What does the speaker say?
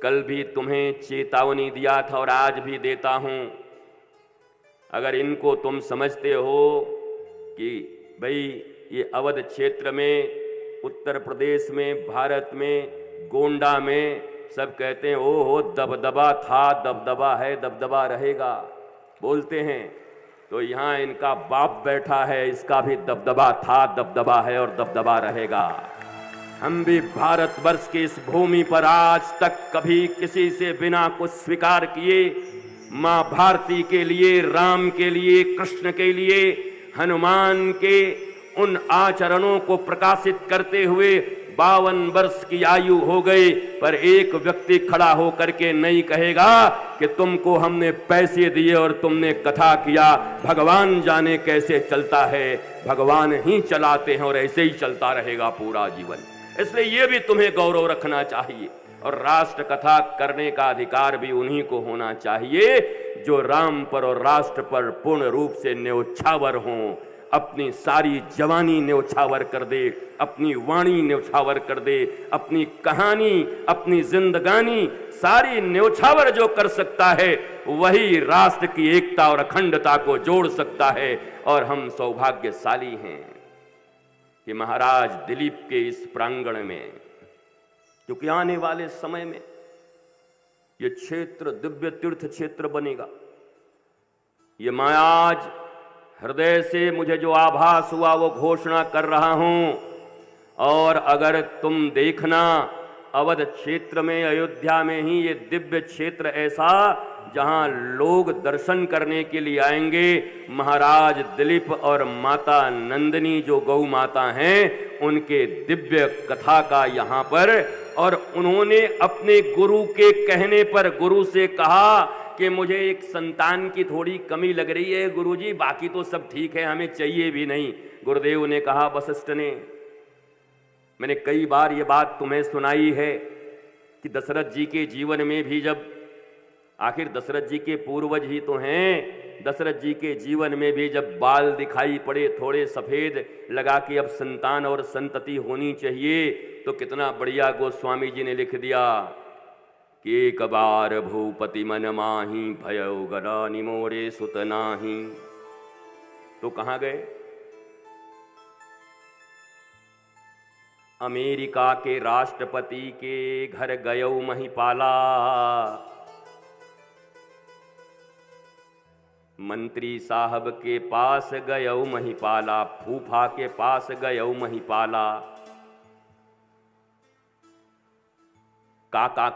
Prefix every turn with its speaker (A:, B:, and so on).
A: कल भी तुम्हें चेतावनी दिया था और आज भी देता हूं। अगर इनको तुम समझते हो कि भाई ये अवध क्षेत्र में, उत्तर प्रदेश में, भारत में, गोंडा में सब कहते हैं ओ हो दबदबा था, दबदबा है, दबदबा रहेगा, बोलते हैं, तो यहाँ इनका बाप बैठा है, इसका भी दबदबा था, दबदबा है और दबदबा रहेगा। हम भी भारतवर्ष की इस भूमि पर आज तक कभी किसी से बिना कुछ स्वीकार किए मां भारती के लिए, राम के लिए, कृष्ण के लिए, हनुमान के उन आचरणों को प्रकाशित करते हुए 52 वर्ष की आयु हो गई, पर एक व्यक्ति खड़ा होकर के नहीं कहेगा कि तुमको हमने पैसे दिए और तुमने कथा किया। भगवान जाने कैसे चलता है, भगवान ही चलाते हैं और ऐसे ही चलता रहेगा पूरा जीवन। इसलिए ये भी तुम्हें गौरव रखना चाहिए और राष्ट्र कथा करने का अधिकार भी उन्हीं को होना चाहिए जो राम पर और राष्ट्र पर पूर्ण रूप से न्योछावर हों, अपनी सारी जवानी न्योछावर कर दे, अपनी वाणी न्योछावर कर दे, अपनी कहानी, अपनी जिंदगानी सारी न्योछावर जो कर सकता है वही राष्ट्र की एकता और अखंडता को जोड़ सकता है। और हम सौभाग्यशाली हैं कि महाराज दिलीप के इस प्रांगण में, क्योंकि आने वाले समय में ये क्षेत्र दिव्य तीर्थ क्षेत्र बनेगा। ये मैं आज हृदय से मुझे जो आभास हुआ वो घोषणा कर रहा हूं। और अगर तुम देखना अवध क्षेत्र में, अयोध्या में ही ये दिव्य क्षेत्र ऐसा जहां लोग दर्शन करने के लिए आएंगे, महाराज दिलीप और माता नंदिनी जो गौ माता हैं उनके दिव्य कथा का यहाँ पर, और उन्होंने अपने गुरु के कहने पर गुरु से कहा कि मुझे एक संतान की थोड़ी कमी लग रही है गुरुजी, बाकी तो सब ठीक है, हमें चाहिए भी नहीं। गुरुदेव ने कहा, वशिष्ठ ने, मैंने कई बार ये बात तुम्हें सुनाई है कि दशरथ जी के जीवन में भी जब, आखिर दशरथ जी के पूर्वज ही तो हैं, दशरथ जी के जीवन में भी जब बाल दिखाई पड़े थोड़े सफेद लगा कि अब संतान और संतति होनी चाहिए, तो कितना बढ़िया गोस्वामी जी ने लिख दिया कि एक बार भूपति मन माही भयो गदा निमोरे सुत नाही। तो कहाँ गए? अमेरिका के राष्ट्रपति के घर गयो महिपाला, मंत्री साहब के पास गयो महिपाला, फूफा के पास गयो महिपाला, काका